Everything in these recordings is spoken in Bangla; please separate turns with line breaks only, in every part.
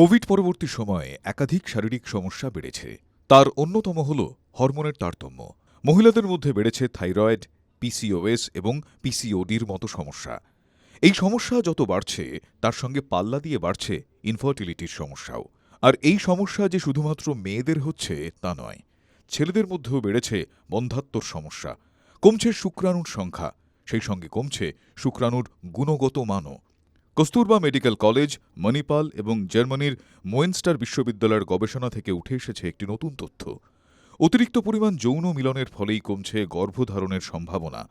কোভিড পরবর্তী সময়ে একাধিক শারীরিক সমস্যা বেড়েছে। তার অন্যতম হল হরমোনের তারতম্য। মহিলাদের মধ্যে বেড়েছে থাইরয়েড, পিসিওএস এবং পিসিওডির মতো সমস্যা। এই সমস্যা যত বাড়ছে তার সঙ্গে পাল্লা দিয়ে বাড়ছে ইনফার্টিলিটির সমস্যাও। আর এই সমস্যা যে শুধুমাত্র মেয়েদের হচ্ছে তা নয়, ছেলেদের মধ্যেও বেড়েছে বন্ধ্যাত্বর সমস্যা। কমছে শুক্রাণুর সংখ্যা, সেই সঙ্গে কমছে শুক্রাণুর গুণগত মানও। কস্তুরবা মেডিকেল কলেজ, মণিপাল এবং জার্মানির মোয়েনস্টার বিশ্ববিদ্যালয়ের গবেষণা থেকে উঠে এসেছে একটি নতুন তথ্য। অতিরিক্ত পরিমাণ যৌন মিলনের ফলেই কমছে গর্ভধারণের সম্ভাবনা।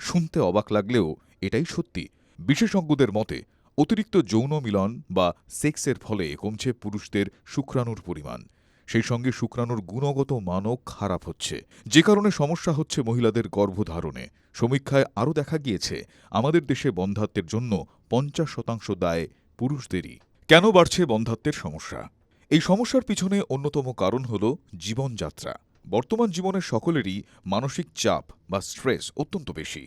শুনতে অবাক লাগলেও এটাই সত্যি। বিশেষজ্ঞদের মতে অতিরিক্ত যৌন মিলন বা সেক্সের ফলে কমছে পুরুষদের শুক্রাণুর পরিমাণ, সেই সঙ্গে শুক্রাণুর গুণগত মানও খারাপ হচ্ছে, যে কারণে সমস্যা হচ্ছে মহিলাদের গর্ভধারণে। সমীক্ষায় আরও দেখা গিয়েছে আমাদের দেশে বন্ধ্যাত্বের জন্য ৫০% দায় পুরুষদেরই। কেন বাড়ছে বন্ধ্যাত্বের সমস্যা? এই সমস্যার পিছনে অন্যতম কারণ হল জীবনযাত্রা। বর্তমান জীবনের সকলেরই মানসিক চাপ বা স্ট্রেস অত্যন্ত বেশি।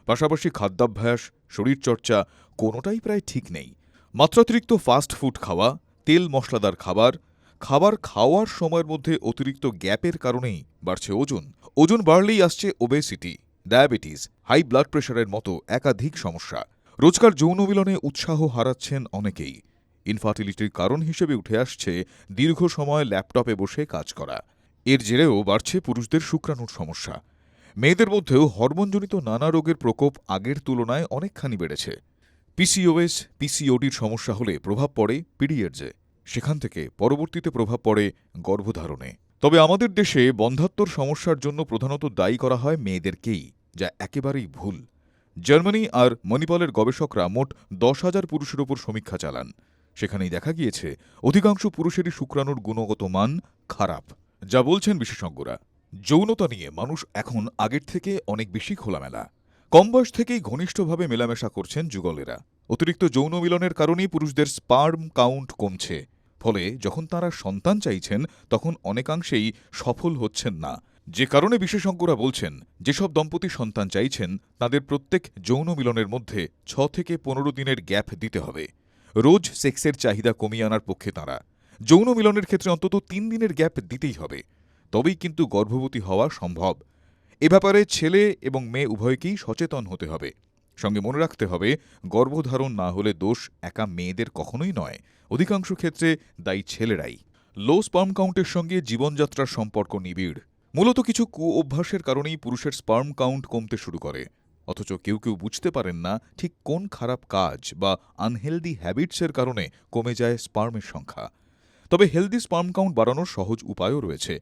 পাশাপাশি খাদ্যাভ্যাস, শরীরচর্চা কোনোটাই প্রায় ঠিক নেই। মাত্রাতিরিক্ত ফাস্ট ফুড খাওয়া, তেল মশলাদার খাবার খাওয়ার সময়ের মধ্যে অতিরিক্ত গ্যাপের কারণেই বাড়ছে ওজন। ওজন বাড়লেই আসছে ওবেসিটি, ডায়াবেটিস, হাই ব্লাড প্রেশারের মতো একাধিক সমস্যা। রোজকার যৌন মিলনে উৎসাহ হারাচ্ছেন অনেকেই। ইনফার্টিলিটির কারণ হিসেবে উঠে আসছে দীর্ঘ সময় ল্যাপটপে বসে কাজ করা। এর জেরেও বাড়ছে পুরুষদের শুক্রাণুর সমস্যা। মেয়েদের মধ্যেও হরমোনজনিত নানা রোগের প্রকোপ আগের তুলনায় অনেকখানি বেড়েছে। পিসিওএস, পিসিওডির সমস্যা হলে প্রভাব পড়ে পিরিয়ডসে, সেখান থেকে পরবর্তীতে প্রভাব পড়ে গর্ভধারণে। তবে আমাদের দেশে বন্ধ্যাত্বর সমস্যার জন্য প্রধানত দায়ী করা হয় মেয়েদেরকেই, যা একেবারেই ভুল। জার্মানি আর মণিপালের গবেষকরা মোট ১০,০০০ পুরুষের ওপর সমীক্ষা চালান। সেখানেই দেখা গিয়েছে অধিকাংশ পুরুষেরই শুক্রাণুর গুণগত মান খারাপ। যা বলছেন বিশেষজ্ঞরা, যৌনতা নিয়ে মানুষ এখন আগের থেকে অনেক বেশি খোলামেলা। কম বয়স থেকেই ঘনিষ্ঠভাবে মেলামেশা করছেন যুগলেরা। অতিরিক্ত যৌন মিলনের কারণেই পুরুষদের স্পার্ম কাউন্ট কমছে। ফলে যখন তাঁরা সন্তান চাইছেন তখন অনেকাংশেই সফল হচ্ছেন না। যে কারণে বিশেষজ্ঞরা বলছেন, যেসব দম্পতি সন্তান চাইছেন তাদের প্রত্যেক যৌন মিলনের মধ্যে ৬ থেকে ১৫ দিনের গ্যাপ দিতে হবে। রোজ সেক্সের চাহিদা কমিয়ে আনার পক্ষে তাঁরা। যৌন মিলনের ক্ষেত্রে অন্তত ৩ দিনের গ্যাপ দিতেই হবে, তবেই কিন্তু গর্ভবতী হওয়া সম্ভব। এ ব্যাপারে ছেলে এবং মেয়ে উভয়কেই সচেতন হতে হবে। সঙ্গে মনে রাখতে হবে, গর্ভধারণ না হলে দোষ একা মেয়েদের কখনোই নয়, অধিকাংশ ক্ষেত্রে দায়ী ছেলেরাই। লো স্পার্ম কাউন্টের সঙ্গে জীবনযাত্রার সম্পর্ক নিবিড়। মূলত কিছু অভ্যাসের কারণেই পুরুষের স্পার্ম কাউন্ট কমতে শুরু করে। অথচ কেউ কেউ বুঝতে পারেন না ঠিক কোন খারাপ কাজ বা আনহেলদি হ্যাবিটসের কারণে কমে যায় স্পার্মের সংখ্যা। তবে হেলদি স্পার্ম কাউন্ট বাড়ানোর সহজ উপায়ও রয়েছে।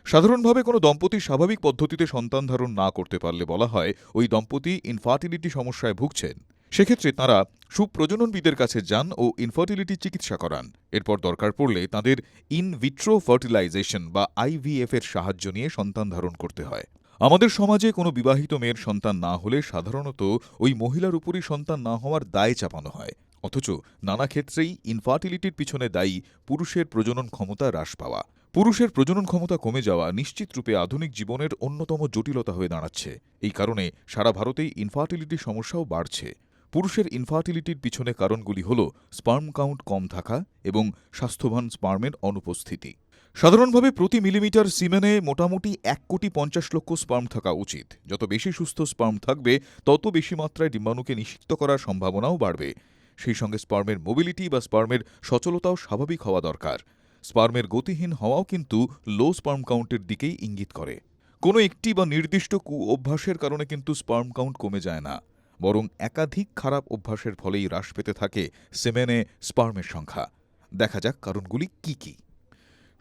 সাধারণভাবে কোনো দম্পতি স্বাভাবিক পদ্ধতিতে সন্তান ধারণ না করতে পারলে বলা হয় ওই দম্পতি ইনফার্টিলিটি সমস্যায় ভুগছেন। সেক্ষেত্রে তাঁরা সুপ্রজননবিদের কাছে যান ও ইনফার্টিলিটি চিকিৎসা করান। এরপর দরকার পড়লে তাঁদের ইন ভিট্রো ফার্টিলাইজেশন বা আইভিএফ এর সাহায্য নিয়ে সন্তান ধারণ করতে হয়। আমাদের সমাজে কোনো বিবাহিত মেয়ের সন্তান না হলে সাধারণত ওই মহিলার উপরই সন্তান না হওয়ার দায় চাপানো হয়। অথচ নানা ক্ষেত্রেই ইনফার্টিলিটির পিছনে দায়ী পুরুষের প্রজনন ক্ষমতা হ্রাস পাওয়া। পুরুষের প্রজনন ক্ষমতা কমে যাওয়া নিশ্চিতরূপে আধুনিক জীবনের অন্যতম জটিলতা হয়ে দাঁড়াচ্ছে। এই কারণে সারা ভারতেই ইনফার্টিলিটির সমস্যাও বাড়ছে। পুরুষের ইনফার্টিলিটির পিছনে কারণগুলি হল স্পার্ম কাউন্ট কম থাকা এবং স্বাস্থ্যবান স্পার্মের অনুপস্থিতি। সাধারণভাবে প্রতি মিলিমিটার সিমেনে মোটামুটি ১,৫০,০০,০০০ স্পার্ম থাকা উচিত। যত বেশি সুস্থ স্পার্ম থাকবে তত বেশি মাত্রায় ডিম্বাণুকে নিষিক্ত করার সম্ভাবনাও বাড়বে। সেই সঙ্গে স্পার্মের মোবিলিটি বা স্পার্মের সচলতাও স্বাভাবিক হওয়া দরকার। স্পার্মের গতিহীন হওয়াও কিন্তু লো স্পার্ম কাউন্টের দিকেই ইঙ্গিত করে। কোনো একটি বা নির্দিষ্ট অভ্যাসের কারণে কিন্তু স্পার্ম কাউন্ট কমে যায় না, বরং একাধিক খারাপ অভ্যাসের ফলেই হ্রাস পেতে থাকে সেমেনে স্পার্মের সংখ্যা। দেখা যাক কারণগুলি কি কি।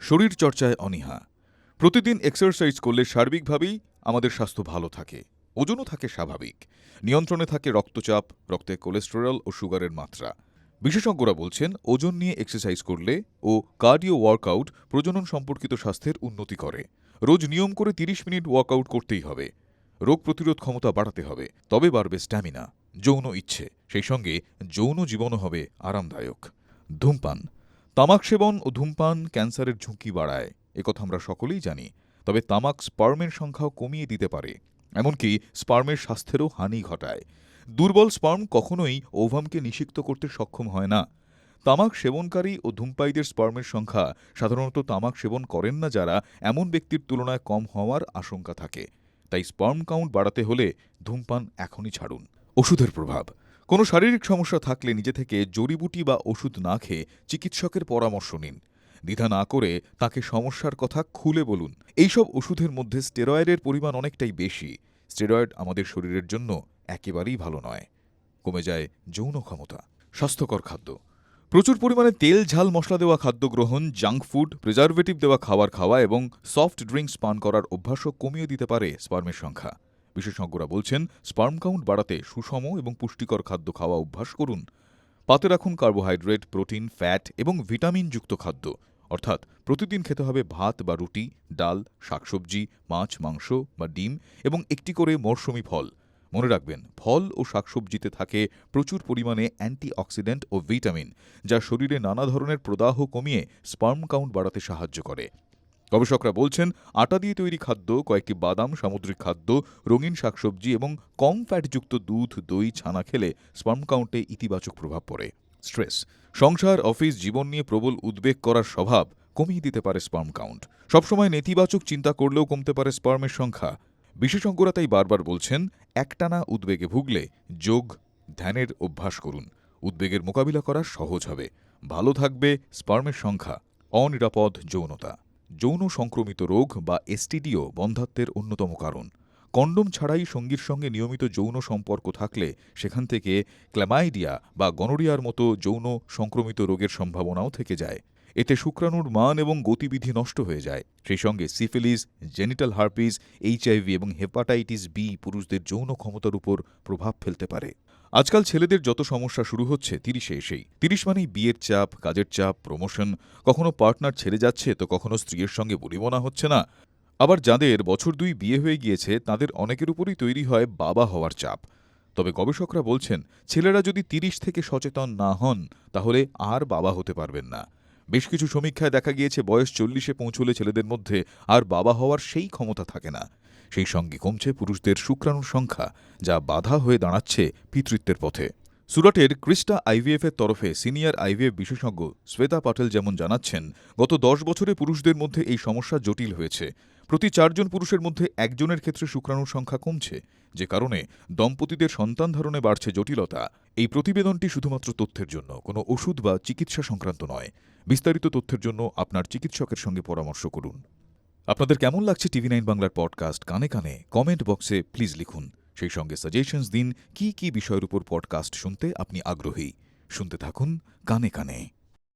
শরীরচর্চায় অনীহা। প্রতিদিন এক্সারসাইজ করলে সার্বিকভাবেই আমাদের স্বাস্থ্য ভালো থাকে, ওজনও থাকে স্বাভাবিক, নিয়ন্ত্রণে থাকে রক্তচাপ, রক্তে কোলেস্টেরল ও সুগারের মাত্রা। বিশেষজ্ঞরা বলছেন, ওজন নিয়ে এক্সারসাইজ করলে ও কার্ডিও ওয়ার্কআউট প্রজনন সম্পর্কিত স্বাস্থ্যের উন্নতি করে। রোজ নিয়ম করে ৩০ মিনিট ওয়ার্কআউট করতেই হবে। রোগ প্রতিরোধ ক্ষমতা বাড়াতে হবে, তবে বাড়বে স্ট্যামিনা, যৌন ইচ্ছে, সেই সঙ্গে যৌন জীবনও হবে আরামদায়ক। ধূমপান। তামাক সেবন ও ধূমপান ক্যান্সারের ঝুঁকি বাড়ায়, একথা আমরা সকলেই জানি। তবে তামাক স্পার্মের সংখ্যাও কমিয়ে দিতে পারে, এমনকি স্পার্মের স্বাস্থ্যেরও হানি ঘটায়। দুর্বল স্পার্ম কখনোই ওভামকে নিষিক্ত করতে সক্ষম হয় না। তামাক সেবনকারী ও ধূমপায়ীদের স্পার্মের সংখ্যা সাধারণত তামাক সেবন করেন না যারা এমন ব্যক্তির তুলনায় কম হওয়ার আশঙ্কা থাকে। তাই স্পার্ম কাউন্ট বাড়াতে হলে ধূমপান এখনই ছাড়ুন। ওষুধের প্রভাব। কোনো শারীরিক সমস্যা থাকলে নিজে থেকে জড়িবুটি বা ওষুধ না খেয়ে চিকিৎসকের পরামর্শ নিন। দ্বিধা না করে তাকে সমস্যার কথা খুলে বলুন। এইসব ওষুধের মধ্যে স্টেরয়েডের পরিমাণ অনেকটাই বেশি। স্টেরয়েড আমাদের শরীরের জন্য একেবারেই ভালো নয়। কমে যায় যৌন ক্ষমতা। স্বাস্থ্যকর খাদ্য। প্রচুর পরিমাণে তেল ঝাল মশলা দেওয়া খাদ্য গ্রহণ, জাঙ্ক ফুড, প্রিজারভেটিভ দেওয়া খাবার খাওয়া এবং সফট ড্রিঙ্কস পান করার অভ্যাসও কমিয়ে দিতে পারে স্পার্মের সংখ্যা। বিশেষজ্ঞরা বলছেন, স্পার্ম কাউন্ট বাড়াতে সুষম এবং পুষ্টিকর খাদ্য খাওয়া অভ্যাস করুন। পাতে রাখুন কার্বোহাইড্রেট, প্রোটিন, ফ্যাট এবং ভিটামিনযুক্ত খাদ্য। অর্থাৎ প্রতিদিন খেতে হবে ভাত বা রুটি, ডাল, শাকসবজি, মাছ, মাংস বা ডিম এবং একটি করে মরশুমি ফল। মনে রাখবেন, ফল ও শাকসবজিতে থাকে প্রচুর পরিমাণে অ্যান্টিঅক্সিডেন্ট ও ভিটামিন, যা শরীরে নানা ধরনের প্রদাহ কমিয়ে স্পার্ম কাউন্ট বাড়াতে সাহায্য করে। গবেষকরা বলছেন, আটা দিয়ে তৈরি খাদ্য, কয়েকটি বাদাম, সামুদ্রিক খাদ্য, রঙিন শাকসবজি এবং কম ফ্যাটযুক্ত দুধ, দই, ছানা খেলে স্পার্ম কাউন্টে ইতিবাচক প্রভাব পড়ে। স্ট্রেস। সংসার, অফিস, জীবন নিয়ে প্রবল উদ্বেগ করার স্বভাব কমিয়ে দিতে পারে স্পার্ম কাউন্ট। সবসময় নেতিবাচক চিন্তা করলেও কমতে পারে স্পার্মের সংখ্যা। বিশেষজ্ঞরা তাই বারবার বলছেন, একটানা উদ্বেগে ভুগলে যোগ, ধ্যানের অভ্যাস করুন। উদ্বেগের মোকাবিলা করা সহজ হবে। ভালো থাকবে স্পার্মের সংখ্যা। অনিরাপদ যৌনতা। যৌন সংক্রমিত রোগ বা এসটিডিও বন্ধ্যাত্বের অন্যতম কারণ। কন্ডোম ছাড়াই সঙ্গীর সঙ্গে নিয়মিত যৌন সম্পর্ক থাকলে সেখান থেকে ক্ল্যামাইডিয়া বা গনোরিয়ার মতো যৌন সংক্রমিত রোগের সম্ভাবনাও থেকে যায়। এতে শুক্রাণুর মান এবং গতিবিধি নষ্ট হয়ে যায়। সেই সঙ্গে সিফিলিস, জেনিটাল হার্পিস, এইচআইভি এবং হেপাটাইটিস বি পুরুষদের যৌন ক্ষমতার উপর প্রভাব ফেলতে পারে। আজকাল ছেলেদের যত সমস্যা শুরু হচ্ছে 30-এ এসেই। 30 মানেই বিয়ের চাপ, কাজের চাপ, প্রমোশন, কখনো পার্টনার ছেড়ে যাচ্ছে তো কখনো স্ত্রীর সঙ্গে বনিবনা হচ্ছে না। আবার যাদের বছর 2 বিয়ে হয়ে গিয়েছে তাদের অনেকের উপরই তৈরি হয় বাবা হওয়ার চাপ। তবে গবেষকরা বলছেন, ছেলেরা যদি 30 থেকে সচেতন না হন তাহলে আর বাবা হতে পারবেন না। বেশ কিছু সমীক্ষায় দেখা গিয়েছে, বয়স 40-এ পৌঁছলে ছেলেদের মধ্যে আর বাবা হওয়ার সেই ক্ষমতা থাকে না। সেই সঙ্গে কমছে পুরুষদের শুক্রাণুর সংখ্যা, যা বাধা হয়ে দাঁড়াচ্ছে পিতৃত্বের পথে। সুরাটের ক্রিস্টা আইভিএফের তরফে সিনিয়র আইভিএফ বিশেষজ্ঞ শ্বেতা পাটেল যেমন জানাচ্ছেন, গত 10 বছরে পুরুষদের মধ্যে এই সমস্যা জটিল হয়েছে। প্রতি 4 জন পুরুষের মধ্যে একজনের ক্ষেত্রে শুক্রাণুর সংখ্যা কমছে, যে কারণে দম্পতিদের সন্তান ধারণে বাড়ছে জটিলতা। এই প্রতিবেদনটি শুধুমাত্র তথ্যের জন্য, কোনো ওষুধ বা চিকিৎসা সংক্রান্ত নয়। বিস্তারিত তথ্যের জন্য আপনার চিকিৎসকের সঙ্গে পরামর্শ করুন। আপনাদের কেমন লাগছে টিভি9 বাংলার পডকাস্ট কানে কানে কমেন্ট বক্সে প্লিজ লিখুন। সেই সঙ্গে সাজেশনস দিন, কি কি বিষয়ের উপর পডকাস্ট শুনতে আপনি আগ্রহী। শুনতে থাকুন কানে কানে।